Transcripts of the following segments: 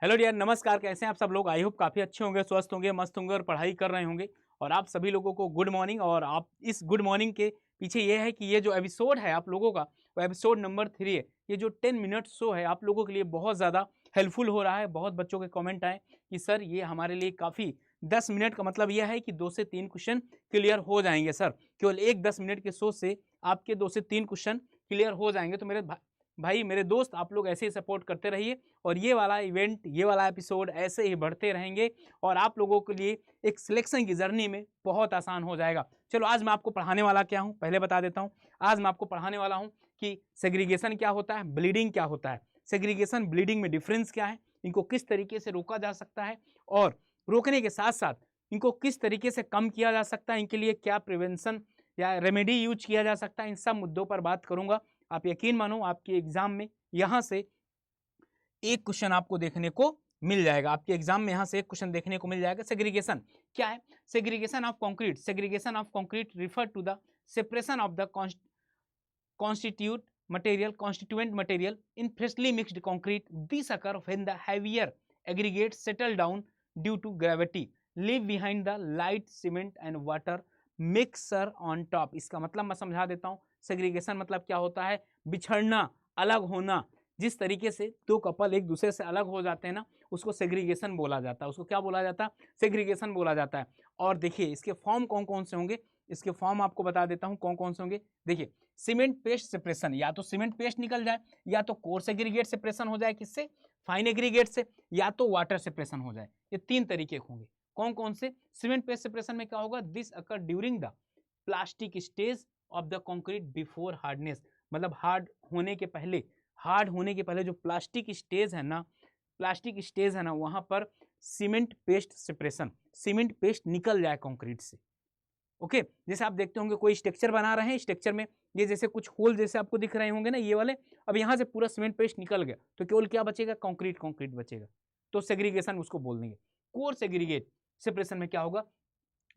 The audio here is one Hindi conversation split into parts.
हेलो डियर, नमस्कार। कैसे हैं आप सब लोग? आई होप काफ़ी अच्छे होंगे, स्वस्थ होंगे, मस्त होंगे और पढ़ाई कर रहे होंगे। और आप सभी लोगों को गुड मॉर्निंग। और आप इस गुड मॉर्निंग के पीछे ये है कि ये जो एपिसोड है आप लोगों का, वो एपिसोड नंबर 3 है। ये जो 10 मिनट शो है आप लोगों के लिए बहुत ज़्यादा हेल्पफुल हो रहा है। बहुत बच्चों के कमेंट आए कि सर ये हमारे लिए काफ़ी, 10 मिनट का मतलब यह है कि 2 से 3 क्वेश्चन क्लियर हो जाएंगे सर। केवल एक 10 मिनट के शो से आपके 2 से 3 क्वेश्चन क्लियर हो जाएंगे। तो मेरे भाई, मेरे दोस्त, आप लोग ऐसे ही सपोर्ट करते रहिए और ये वाला इवेंट, ये वाला एपिसोड ऐसे ही बढ़ते रहेंगे और आप लोगों के लिए एक सिलेक्शन की जर्नी में बहुत आसान हो जाएगा। चलो, आज मैं आपको पढ़ाने वाला क्या हूँ पहले बता देता हूँ। आज मैं आपको पढ़ाने वाला हूँ कि सेग्रीगेशन क्या होता है, ब्लीडिंग क्या होता है, सेग्रीगेशन ब्लीडिंग में डिफरेंस क्या है, इनको किस तरीके से रोका जा सकता है और रोकने के साथ साथ इनको किस तरीके से कम किया जा सकता है, इनके लिए क्या प्रिवेंशन या रेमेडी यूज किया जा सकता है, इन सब मुद्दों पर बात करूंगा। आप यकीन मानो, आपके एग्जाम में यहां से एक क्वेश्चन आपको देखने को मिल जाएगा। आपके एग्जाम में यहां से एक क्वेश्चन देखने को मिल जाएगा। सेग्रीगेशन क्या है? Segregation of concrete. Segregation of concrete refer to the separation of the constituent material in freshly mixed concrete. This occur when the heavier aggregates settle down due to gravity, leave behind the light cement and water mixer on top. इसका मतलब मैं समझा देता हूं। सेग्रीगेशन मतलब क्या होता है? बिछड़ना, अलग होना। जिस तरीके से दो कपल एक दूसरे से अलग हो जाते हैं ना, उसको सेग्रीगेशन बोला जाता है। उसको क्या बोला जाता है? सेग्रीगेशन बोला जाता है। और देखिए इसके फॉर्म कौन कौन से होंगे, इसके फॉर्म आपको बता देता हूं कौन कौन से होंगे। देखिए, सीमेंट पेस्ट सेपरेशन, या तो सीमेंट पेस्ट निकल जाए, या तो कोर्स एग्रीगेट सेपरेशन हो जाए, किससे? फाइन एग्रीगेट से, या तो वाटर सेपरेशन हो जाए। ये तीन तरीके होंगे। कौन कौन से? सीमेंट पेस्ट सेपरेशन में क्या होगा? This occur during the plastic stage of the concrete before hardness. मतलब हार्ड होने के पहले, हार्ड होने के पहले जो प्लास्टिक स्टेज है ना, प्लास्टिक स्टेज है ना, वहां पर cement paste separation, cement paste निकल जाए कंक्रीट से। ओके, जैसे आप देखते होंगे कोई स्ट्रक्चर बना रहे हैं, स्ट्रक्चर में ये जैसे कुछ होल जैसे आपको दिख रहे होंगे ना, ये वाले, अब यहां से पूरा सीमेंट पेस्ट निकल गया तो केवल क्या बचेगा? कंक्रीट, कंक्रीट बचेगा। तो सेग्रीगेशन उसको बोल देंगे। कोर्स एग्रीगेट सेपरेशन में क्या होगा?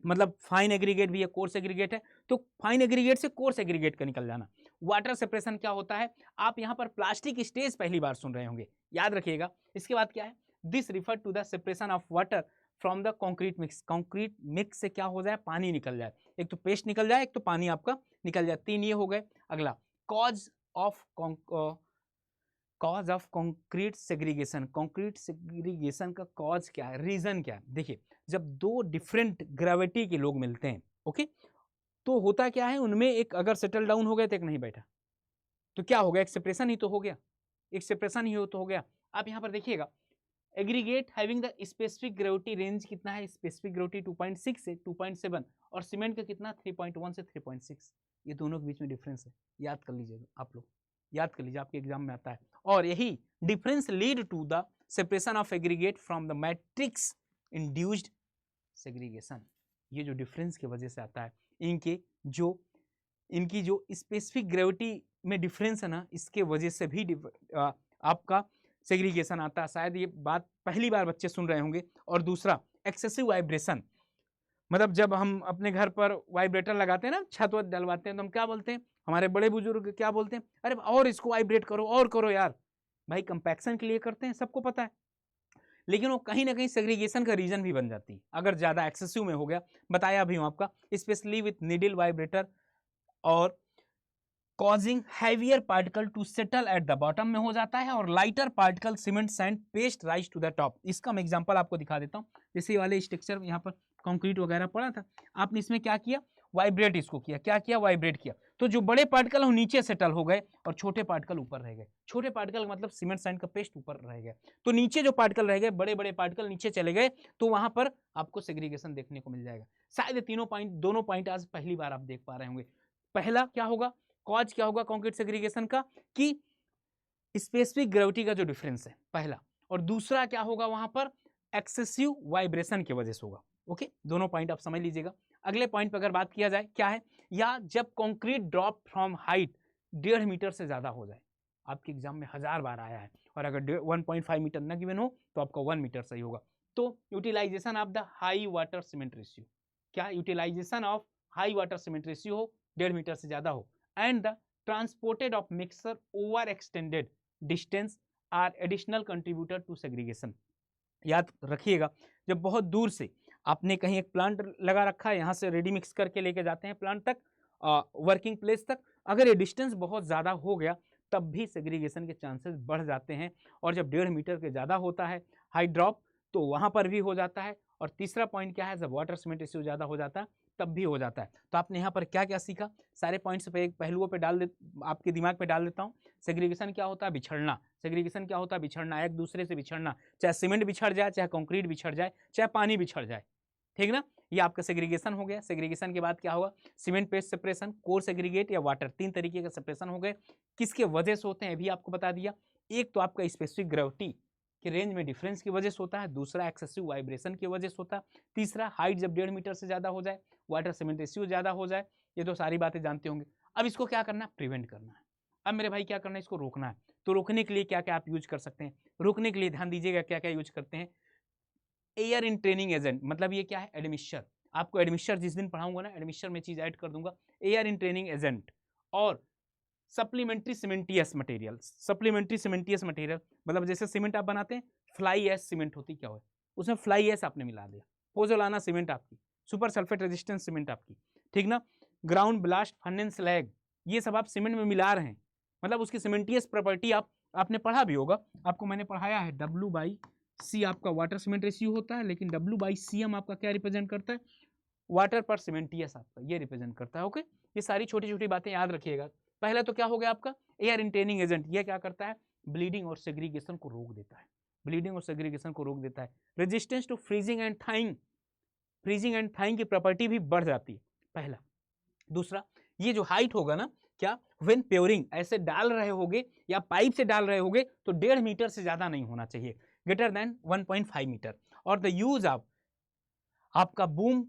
मतलब फाइन एग्रीगेट भी है, कोर्स एग्रीगेट है, तो फाइन एग्रीगेट से कोर्स एग्रीगेट का निकल जाना। वाटर सेपरेशन क्या होता है? आप यहां पर प्लास्टिक स्टेज पहली बार सुन रहे होंगे, याद रखिएगा। इसके बाद क्या है? This refer to the separation of water from the concrete mix. Concrete mix से क्या हो जाए? पानी निकल जाए। एक तो पेस्ट निकल जाए, एक तो पानी आपका निकल जाए। तीन ये हो गए। अगला, cause of cause of concrete segregation. Concrete segregation का कॉज क्या है, रीजन क्या है? देखिए, जब दो डिफरेंट ग्रेविटी के लोग मिलते हैं, ओके, तो होता क्या है उनमें, एक अगर सेटल डाउन हो गया तो एक नहीं बैठा, तो क्या हो गया? एक सेपरेशन ही तो हो गया, एक सेपरेशन ही हो तो हो गया। आप यहां पर देखिएगा, aggregate having the specific gravity range कितना है? स्पेसिफिक ग्रेविटी 2.6 से 2.7, और सीमेंट का कितना? 3.1 से 3.6। ये दोनों के बीच में डिफरेंस है, याद कर लीजिएगा आप लोग, याद कर लीजिए, आपके एग्जाम में आता है। और यही difference lead to the separation of aggregate from the matrix induced segregation. ये जो डिफरेंस की वजह से आता है, इनके जो इनकी जो स्पेसिफिक ग्रेविटी में डिफरेंस है ना, इसके वजह से भी आपका सेग्रीगेशन आता है। शायद ये बात पहली बार बच्चे सुन रहे होंगे। और दूसरा, एक्सेसिव वाइब्रेशन। मतलब जब हम अपने घर पर वाइब्रेटर लगाते हैं ना, छत वत डलवाते हैं, तो हम क्या बोलते हैं? हमारे बड़े बुजुर्ग क्या बोलते हैं? अरे और इसको वाइब्रेट करो, और करो यार। भाई, कंपैक्शन के लिए करते हैं, सबको पता है। लेकिन वो कहीं ना कहीं सेग्रीगेशन का रीजन भी बन जाती है अगर ज्यादा एक्सेसिव में हो गया। बताया भी हूं आपका, स्पेशली विथ नीडल वाइब्रेटर, और causing heavier particle to settle at the bottom में हो जाता है, और lighter particle cement sand paste rise to the top. इसका मैं एग्जांपल आपको दिखा देता हूं। जैसे वाले स्ट्रक्चर यहाँ पर कंक्रीट वगैरह पड़ा था, आपने इसमें क्या किया? वाइब्रेट इसको किया। क्या किया? वाइब्रेट किया। तो जो बड़े पार्टिकल वो नीचे सेटल हो गए और छोटे पार्टिकल ऊपर रह गए। छोटे पार्टिकल मतलब सीमेंट सैंड का पेस्ट ऊपर रह गया, तो नीचे जो पार्टिकल रह गए, बड़े बड़े पार्टिकल नीचे चले गए, तो वहां पर आपको सेग्रीगेशन देखने को मिल जाएगा। शायद तीनों पॉइंट, दोनों पॉइंट आज पहली बार आप देख पा रहे होंगे। पहला क्या होगा? कॉज क्या होगा कंक्रीट सेग्रीगेशन का? कि स्पेसिफिक ग्रेविटी का जो डिफरेंस है, पहला। और दूसरा क्या होगा वहां पर? एक्सेसिव वाइब्रेशन की वजह से होगा। ओके, दोनों पॉइंट आप समझ लीजिएगा। अगले पॉइंट पर अगर बात किया जाए, क्या है? या जब concrete drop from height 1.5 metre से ज्यादा हो जाए। आपके एग्जाम में 1000 बार आया है, और अगर 1.5 मीटर न गिवन हो तो आपका 1 मीटर सही होगा। तो utilization of the high water cement ratio, क्या utilization of high water cement ratio हो, 1.5 मीटर से ज्यादा हो, and the transported of mixture over extended distance are additional contributor to segregation। याद रखिएगा, जब बहुत दूर से आपने कहीं एक प्लांट लगा रखा है, यहाँ से रेडी मिक्स करके लेके जाते हैं प्लांट तक, वर्किंग प्लेस तक, अगर ये डिस्टेंस बहुत ज़्यादा हो गया तब भी सेग्रीगेशन के चांसेस बढ़ जाते हैं। और जब 1.5 मीटर के ज़्यादा होता है हाई ड्रॉप तो वहाँ पर भी हो जाता है। और तीसरा पॉइंट क्या है, जब वाटर सीमेंट रेशियो ज़्यादा हो जाता है तब भी हो जाता है। तो आपने यहाँ पर क्या क्या सीखा, सारे पॉइंट्स पे एक पहलुओं पे डाल दे, आपके दिमाग पे डाल देता हूँ। सेग्रीगेशन क्या होता है, बिछड़ना। सेग्रीगेशन क्या होता है, बिछड़ना, एक दूसरे से बिछड़ना, चाहे सीमेंट बिछड़ जाए, चाहे कंक्रीट बिछड़ जाए, चाहे पानी बिछड़ जाए, ठीक ना। ये आपका सेग्रीगेशन हो गया। सेग्रीगेशन के बाद क्या होगा, cement paste separation, core segregate या वाटर, 3 तरीके का सेपरेशन हो गए। किसके वजह से होते हैं अभी आपको बता दिया। एक तो आपका स्पेसिफिक ग्रेविटी के रेंज में डिफरेंस की वजह से होता है, दूसरा एक्सेसिव वाइब्रेशन की वजह से होता है, तीसरा हाइट जब 1.5 मीटर से ज़्यादा हो जाए, वाटर सीमेंट रेशियो ज़्यादा हो जाए। ये तो सारी बातें जानते होंगे। अब इसको क्या करना है, प्रिवेंट करना है। अब मेरे भाई क्या करना है, इसको रोकना है। तो रोकने के लिए क्या क्या आप यूज कर सकते हैं, रोकने के लिए ध्यान दीजिएगा क्या क्या यूज करते हैं। एयर इन ट्रेनिंग एजेंट, मतलब ये क्या है, एडमिक्सचर। आपको एडमिक्सचर जिस दिन पढ़ाऊंगा ना, एडमिक्सचर में चीज ऐड कर दूंगा, एयर इन ट्रेनिंग एजेंट। और सप्लीमेंट्री सीमेंटियस मटेरियल, सप्लीमेंट्री सीमेंटियस मटेरियल मतलब जैसे सीमेंट आप बनाते हैं, फ्लाई एश सीमेंट होती, क्या हो उसमें फ्लाई एश आपने मिला दिया, पोजोलाना सीमेंट आपकी, सुपर सल्फेट रेजिस्टेंस सीमेंट आपकी, ठीक ना। ग्राउंड ब्लास्ट फर्नेस स्लैग, ये सब आप सीमेंट में मिला रहे हैं, मतलब उसकी सीमेंटियस प्रॉपर्टी आपने पढ़ा भी होगा, आपको मैंने पढ़ाया है। W/C आपका वाटर सीमेंट रेशियो होता है, लेकिन W/CM आपका क्या रिप्रेजेंट करता है, वाटर पर सीमेंटियस आपका ये रिप्रेजेंट करता है। ओके, ये सारी छोटी छोटी बातें याद रखिएगा। पहला तो क्या हो गया आपका एयर इंटेनिंग एजेंट, ये क्या करता है, ब्लीडिंग और सेग्रीगेशन को रोक देता है, ब्लीडिंग और सेग्रीगेशन को रोक देता है। Resistance to freezing and thawing, freezing and thawing की प्रॉपर्टी भी बढ़ जाती है, पहला। दूसरा, ये जो हाइट होगा ना, क्या व्हेन प्योरिंग, ऐसे डाल रहे होगे या पाइप से डाल रहे होगे तो 1.5 मीटर से ज्यादा नहीं होना चाहिए, ग्रेटर देन 1.5 मीटर। और द यूज ऑफ आपका बूम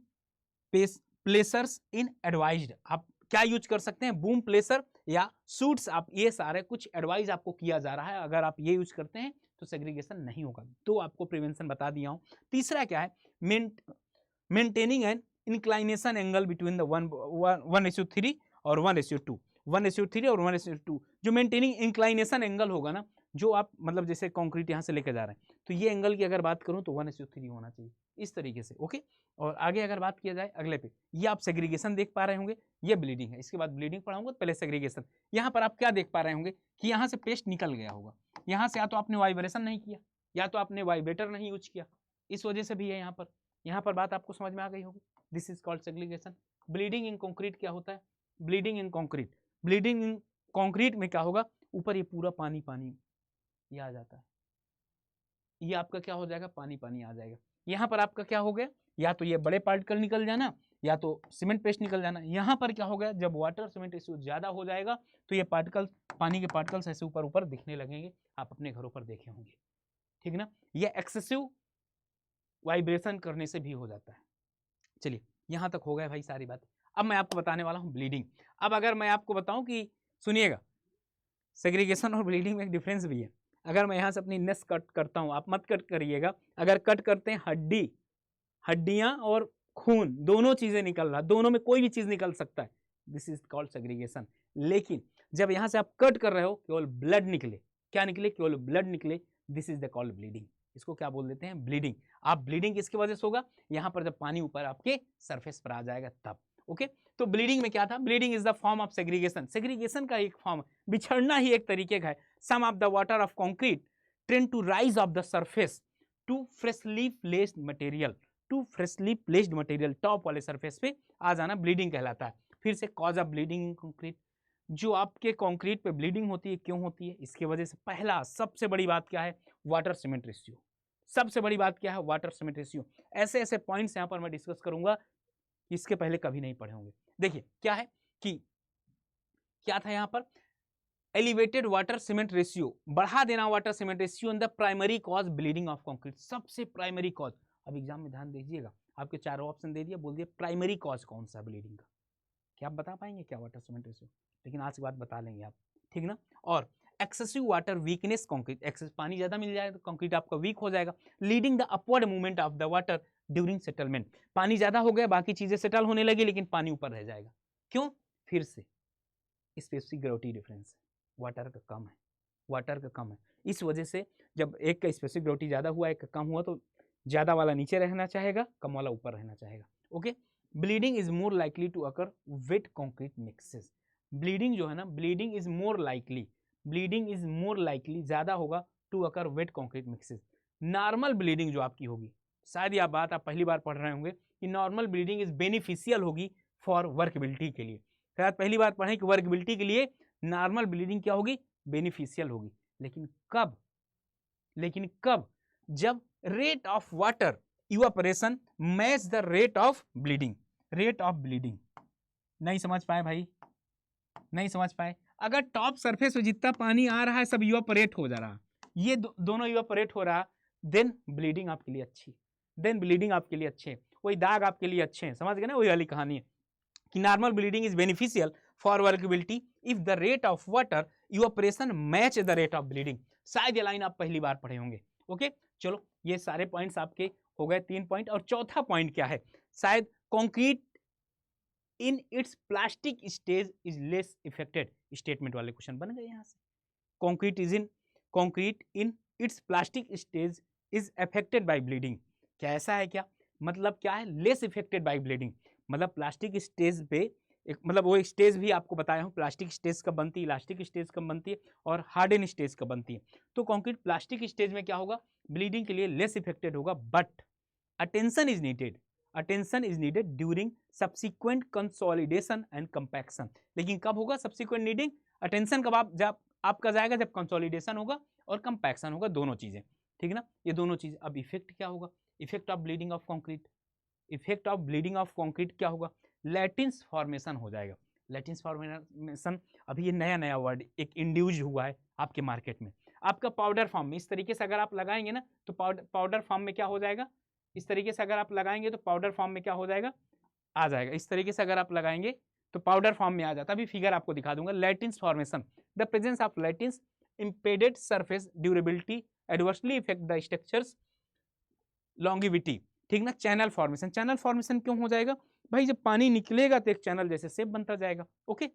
प्लेसर्स इन एडवाइज्ड, आप क्या यूज कर सकते हैं, बूम प्लेसर या सूट्स, आप ये सारे कुछ एडवाइज आपको किया जा रहा है, अगर आप ये यूज करते हैं तो सेग्रीगेशन नहीं होगा। तो आपको प्रिवेंशन बता दिया हूं। तीसरा क्या है, maintaining an inclination angle between the 1:3 और 1:2, 1:3 और 1:2, जो मेंटेनिंग इंक्लाइनेशन एंगल होगा ना, जो आप मतलब जैसे कंक्रीट यहां से लेकर जा रहे हैं तो ये एंगल की अगर बात करूं तो 1:3 होना चाहिए, इस तरीके से। ओके, और आगे अगर बात किया जाए अगले पे, ये आप सेग्रीगेशन देख पा रहे होंगे, ये ब्लीडिंग है, इसके बाद ब्लीडिंग पढ़ाऊंगा, पहले सेग्रीगेशन। यहाँ पर आप क्या देख पा रहे होंगे कि यहाँ से पेस्ट निकल गया होगा, यहाँ से या तो आपने वाइब्रेशन नहीं किया या तो आपने वाइब्रेटर नहीं यूज किया, इस वजह से भी है यहाँ पर बात आपको समझ में आ गई होगी। This is called segregation. Bleeding in concrete क्या होता है, bleeding in concrete, bleeding in concrete में क्या होगा, ऊपर ये पूरा पानी पानी ये आ जाता है, ये आपका क्या हो जाएगा, पानी पानी आ जाएगा। यहाँ पर आपका क्या हो गया, या तो ये बड़े पार्टिकल निकल जाना या तो सीमेंट पेस्ट निकल जाना। यहाँ पर क्या हो गया, जब वाटर सीमेंट रेशियो ज्यादा हो जाएगा तो ये पार्टिकल, पानी के पार्टिकल्स ऐसे ऊपर ऊपर दिखने लगेंगे, आप अपने घरों पर देखे होंगे, ठीक ना। ये एक्सेसिव वाइब्रेशन करने से भी हो जाता है। चलिए, यहां तक हो गया भाई सारी बात। अब मैं आपको बताने वाला हूं ब्लीडिंग। अब अगर मैं आपको बताऊं कि सुनिएगा, सेग्रीगेशन और ब्लीडिंग में एक डिफरेंस भी है। अगर मैं यहां से अपनी नस कट करता हूं, आप मत कट करिएगा, अगर कट करते हैं हड्डियां और खून, दोनों चीजें निकल रहा, दोनों में कोई भी चीज निकल सकता है, दिस इज कॉल्ड सेग्रीगेशन। लेकिन जब यहां से आप कट कर रहे हो, केवल ब्लड निकले, क्या निकले, केवल ब्लड निकले, this is the called bleeding. इसको क्या बोल देते हैं, ब्लीडिंग। आप ब्लीडिंग किसकी वजह से होगा, यहां पर जब पानी ऊपर आपके सरफेस पर आ जाएगा तब। ओके, तो ब्लीडिंग में क्या था, bleeding is the form of segregation, segregation का एक फॉर्म, बिछड़ना ही एक तरीके का है। Some of the water of concrete trend to rise of the surface to freshly placed material, to freshly placed material, top वाले सरफेस पे आ जाना ब्लीडिंग कहलाता है। फिर से cause of bleeding in concrete, जो आपके कंक्रीट पे ब्लीडिंग होती है, क्यों होती है, इसकी वजह से पहला सबसे बड़ी बात क्या है, वाटर सीमेंट रेशियो। सबसे बड़ी बात क्या है, वाटर सीमेंट रेशियो। ऐसे ऐसे पॉइंट्स यहां पर मैं डिस्कस करूंगा, इसके पहले कभी नहीं पढ़े होंगे। देखिए क्या है कि क्या था यहां पर, एलिवेटेड वाटर सीमेंट रेशियो, बढ़ा देना water cement ratio in the primary cause bleeding of concrete, सबसे प्राइमरी कॉज। अब एग्जाम में ध्यान दीजिएगा, आपके चारों ऑप्शन दे दिया, बोल दिया प्राइमरी कॉज कौन सा ब्लीडिंग का, क्या आप बता पाएंगे क्या, वाटर सीमेंट रेशियो, लेकिन आज के बाद बता लेंगे आप, ठीक ना। और excessive water weakness concrete, excess पानी ज्यादा मिल जाएगा तो कंक्रीट आपका वीक हो जाएगा, leading the upward movement of the water during settlement, पानी ज्यादा हो गया, बाकी चीजें सेटल होने लगी लेकिन पानी ऊपर रह जाएगा, क्यों, फिर से स्पेसिफिक ग्रेविटी डिफरेंस, वाटर का कम है, वाटर का कम है, इस वजह से जब एक का स्पेसिफिक ग्रेविटी ज़्यादा हुआ, एक का कम हुआ, तो ज़्यादा वाला नीचे रहना चाहेगा, कम वाला ऊपर रहना चाहेगा। Okay, bleeding is more likely to occur with concrete mixes. Bleeding जो है ना, bleeding is more likely, bleeding is more likely ज़्यादा होगा to occur with concrete mixes. Normal bleeding जो आपकी होगी, शायद यह बात आप पहली बार पढ़ रहे होंगे कि नॉर्मल ब्लीडिंग इज बेनिफिशियल होगी फॉर वर्कबिलिटी के लिए। शायद पहली बार पढ़ें कि वर्कबिलिटी के लिए नॉर्मल ब्लीडिंग क्या होगी, बेनिफिशियल होगी। लेकिन कब, लेकिन कब, जब rate of water evaporation match the rate of bleeding. Rate of bleeding नहीं समझ पाए भाई, नहीं समझ पाए। अगर टॉप सरफेस पे जितना पानी आ रहा है सब इवापोरेट हो जा रहा, ये दोनों इवापोरेट हो रहा, देन ब्लीडिंग आपके लिए अच्छी, देन ब्लीडिंग आपके लिए अच्छे, वही दाग आपके लिए अच्छे हैं। समझ गए ना, वही वाली कहानी है कि normal bleeding is beneficial for workability if the rate of water evaporation match the rate of bleeding. शायद ये लाइन आप पहली बार पढ़े होंगे। ओके, चलो ये सारे पॉइंट्स आपके हो गए 3 पॉइंट। और चौथा पॉइंट क्या है, शायद concrete in its plastic stage is less affected. Statement वाले क्वेश्चन बन गए यहां से। Concrete in its plastic stage is affected by bleeding. क्या ऐसा है क्या, मतलब क्या है, लेस इफेक्टेड बाय ब्लीडिंग, मतलब प्लास्टिक स्टेज पे एक, मतलब वो स्टेज भी आपको बताया हूँ, प्लास्टिक स्टेज कब बनती है, इलास्टिक स्टेज कब बनती है और हार्डन स्टेज कब बनती है। तो कंक्रीट प्लास्टिक स्टेज में क्या होगा, ब्लीडिंग के लिए लेस इफेक्टेड होगा, but attention is needed, attention is needed during subsequent consolidation and compaction. लेकिन कब होगा सब्सिक्वेंट नीडिंग, अटेंशन कब जब आपका जाएगा, जब कंसोलिडेशन होगा और कंपैक्शन होगा, दोनों चीजें, ठीक ना, ये दोनों चीज। अब इफेक्ट क्या होगा, effect of bleeding of concrete, effect of bleeding of concrete क्या होगा, लैटिन्स फॉर्मेशन हो जाएगा। लैटिन्स फॉर्मेशन अभी ये नया नया वर्ड एक इंड्यूज हुआ है आपके मार्केट में। आपका पाउडर फॉर्म में इस तरीके से अगर आप लगाएंगे ना, तो पाउडर फॉर्म में क्या हो जाएगा, इस तरीके से अगर आप लगाएंगे तो पाउडर फॉर्म में क्या हो जाएगा, आ जाएगा। इस तरीके से अगर आप लगाएंगे तो पाउडर फॉर्म में आ जाता है। अभी फिगर आपको दिखा दूंगा। Laitance formation, the presence of laitance impeded surface durability adversely effect the structures longevity, ठीक ना। चैनल फॉर्मेशन, चैनल फॉर्मेशन क्यों हो जाएगा भाई, जब पानी निकलेगा तो एक चैनल जैसे शेप बनता जाएगा। ओके,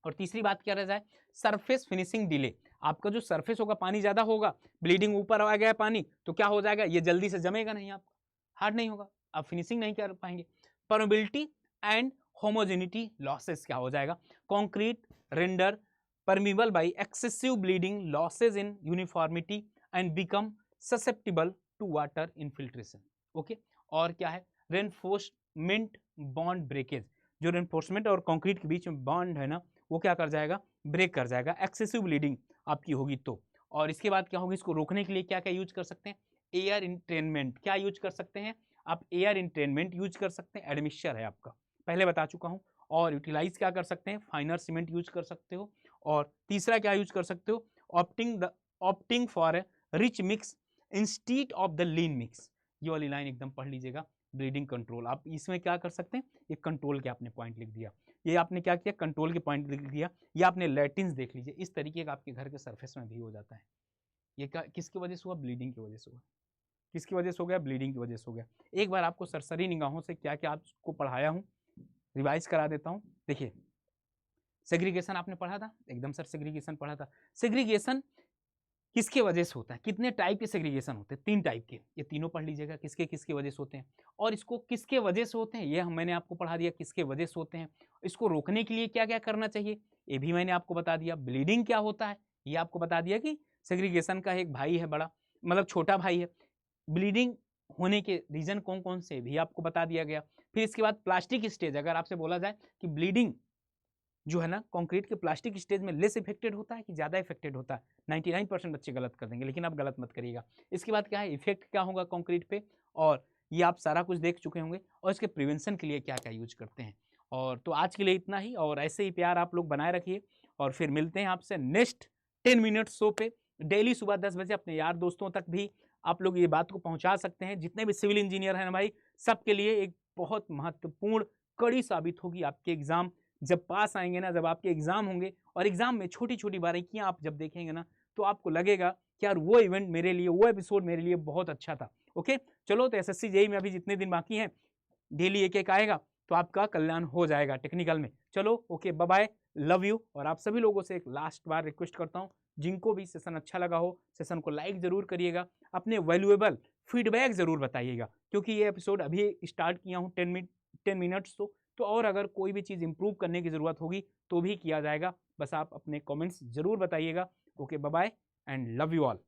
और तीसरी बात क्या रह जाए, सरफेस फिनिशिंग डिले। आपका जो सरफेस होगा, पानी ज्यादा होगा, ब्लीडिंग ऊपर आ गया पानी, तो क्या हो जाएगा, ये जल्दी से जमेगा नहीं, आपका हार्ड नहीं होगा, आप फिनिशिंग नहीं कर पाएंगे। परमेबिलिटी एंड होमोजेनिटी लॉसेस क्या हो जाएगा, concrete render permeable by excessive bleeding loses in uniformity and become susceptible to water infiltration. Okay, और क्या है, रेनफोर्समेंट बॉन्ड ब्रेकेज, जो रेनफोर्समेंट और कंक्रीट के बीच में बॉन्ड है ना, वो क्या कर जाएगा, ब्रेक कर जाएगा, एक्सेसिव ब्लीडिंग आपकी होगी तो। और इसके बाद क्या होगी, इसको रोकने के लिए क्या क्या यूज कर सकते हैं, एयर इंट्रेनमेंट, क्या यूज कर सकते हैं आप, एयर इंट्रेनमेंट यूज कर सकते हैं, एडमिक्सचर है आपका, पहले बता चुका हूं। और यूटिलाइज क्या कर सकते हैं, फाइनर सीमेंट यूज कर सकते हो। और तीसरा क्या यूज कर सकते हो, opting for rich mix instead of the lean mix. ये वाली लाइन एकदम पढ़ लीजिएगा, ब्लीडिंग कंट्रोल। आप इसमें क्या कर सकते हैं, ये कंट्रोल के आपने पॉइंट लिख दिया, ये आपने क्या किया, कंट्रोल के पॉइंट लिख दिया, ये आपने लैटिन्स देख लीजिए। इस तरीके का आपके घर के सरफेस में भी हो जाता है। ये किसकी वजह से हुआ, ब्लीडिंग की वजह से हुआ। किसकी वजह से हो गया, ब्लीडिंग की वजह से हो गया। एक बार आपको सरसरी निगाहों से क्या क्या आपको पढ़ाया हूँ रिवाइज करा देता हूँ। देखिए, सेग्रीगेशन आपने पढ़ा था, एकदम सर सेग्रीगेशन पढ़ा था। सेग्रीगेशन किसके वजह से होता है, कितने टाइप के सेग्रीगेशन होते हैं, 3 टाइप के, ये तीनों पढ़ लीजिएगा, किसके किसके वजह से होते हैं। और इसको किसके वजह से होते हैं, ये मैंने आपको पढ़ा दिया किसके वजह से होते हैं। इसको रोकने के लिए क्या क्या करना चाहिए, ये भी मैंने आपको बता दिया। ब्लीडिंग क्या होता है, ये आपको बता दिया कि सेग्रीगेशन का एक भाई है बड़ा, मतलब छोटा भाई है। ब्लीडिंग होने के रीजन कौन कौन से भी आपको बता दिया गया। फिर इसके बाद प्लास्टिक स्टेज, अगर आपसे बोला जाए कि ब्लीडिंग जो है ना कंक्रीट के प्लास्टिक स्टेज में लेस इफेक्टेड होता है कि ज़्यादा इफेक्टेड होता है, 99% बच्चे गलत कर देंगे, लेकिन आप गलत मत करिएगा। इसके बाद क्या है, इफेक्ट क्या होगा कंक्रीट पे, और ये आप सारा कुछ देख चुके होंगे। और इसके प्रिवेंशन के लिए क्या क्या यूज करते हैं। और तो आज के लिए इतना ही, और ऐसे ही प्यार आप लोग बनाए रखिए, और फिर मिलते हैं आपसे नेक्स्ट 10 मिनट शो पे। डेली सुबह 10 बजे अपने यार दोस्तों तक भी आप लोग ये बात को पहुंचा सकते हैं। जितने भी सिविल इंजीनियर हैं ना भाई, सबके लिए एक बहुत महत्वपूर्ण कड़ी साबित होगी आपके एग्जाम जब पास आएंगे ना, जब आपके एग्जाम होंगे और एग्जाम में छोटी छोटी बारीकियां आप जब देखेंगे ना, तो आपको लगेगा कि यार वो इवेंट मेरे लिए, वो एपिसोड मेरे लिए बहुत अच्छा था। ओके, चलो तो एसएससी जेईई में अभी जितने दिन बाकी हैं, डेली एक एक आएगा तो आपका कल्याण हो जाएगा टेक्निकल में। चलो okay, bye bye, love you. और आप सभी लोगों से एक लास्ट बार रिक्वेस्ट करता हूँ, जिनको भी सेशन अच्छा लगा हो सेशन को लाइक ज़रूर करिएगा, अपने वैल्यूएबल फीडबैक ज़रूर बताइएगा, क्योंकि ये एपिसोड अभी स्टार्ट किया हूँ 10 मिनट्स तो और अगर कोई भी चीज़ इंप्रूव करने की ज़रूरत होगी तो भी किया जाएगा। बस आप अपने कमेंट्स ज़रूर बताइएगा। Okay, bye bye and love you all.